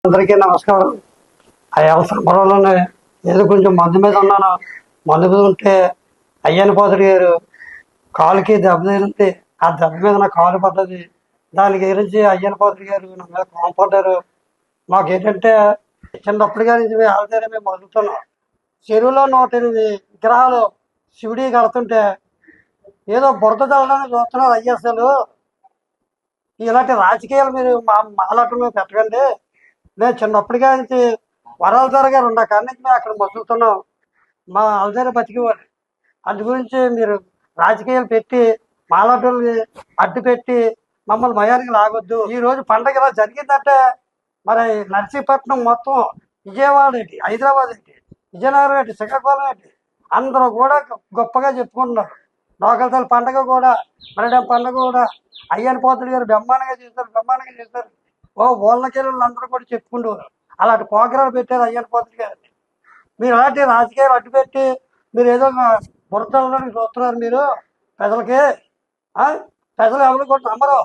అందరికీ నమస్కారం. ఆ అవసరం పొలంలోనే ఏదో కొంచెం మందు మీద ఉన్నాను. మందు మీద ఉంటే అయ్యన్న పోతుడు గారు కాలుకి దెబ్బ తగిలింది. ఆ దెబ్బ మీద నా కాలు పడ్డది. దానికి గురించి అయ్యన్న పోతుడు గారు నా మీద కోపడ్డారు. మాకేంటంటే చిన్నప్పటిగా నుంచి మేము ఆల్రెడీ మేము మొదలుతున్నాం. చెరువులో 108 విగ్రహాలు శివుడి కడుతుంటే ఏదో బురద చల్లడానికి చూస్తున్నారు అయ్యసలు. ఇలాంటి రాజకీయాలు మీరు మాలాటం మీద పెట్టకండి. మేము చిన్నప్పటిగా నుంచి వరాలధార గారు ఉన్న కాడి నుంచి మేము అక్కడ మసులుతున్నాం. మా అల్దార బతికేవారు. అందు గురించి మీరు రాజకీయాలు పెట్టి మాలాటోళ్ళని అడ్డు పెట్టి మమ్మల్ని భయానికి లాగొద్దు. ఈ రోజు పండగ ఇలా జరిగిందంటే మరి నర్సీపట్నం మొత్తం, విజయవాడ ఏంటి, హైదరాబాద్ ఏంటి, విజయనగరం ఏంటి, శ్రీకాకుళం ఏంటి, అందరూ కూడా గొప్పగా చెప్పుకుంటున్నారు. నోకలతల్లి పండగ కూడా, మరడం పండగ కూడా అయ్యన్న పోతుడు గారు బ్రహ్మాండంగా చేస్తారు. ఓ ఊళ్ళకెళ్ళి అందరూ కూడా చెప్పుకుంటారు. అలాంటి ప్రోగ్రాలు పెట్టారు అయ్యన్న పోతుడు గారు. మీరు అలాంటి రాజకీయాలు అడ్డు పెట్టి మీరు ఏదో బురదలోకి చూస్తున్నారు. మీరు ప్రజలకి ప్రజలు ఎవరు కూడా నమ్మరు.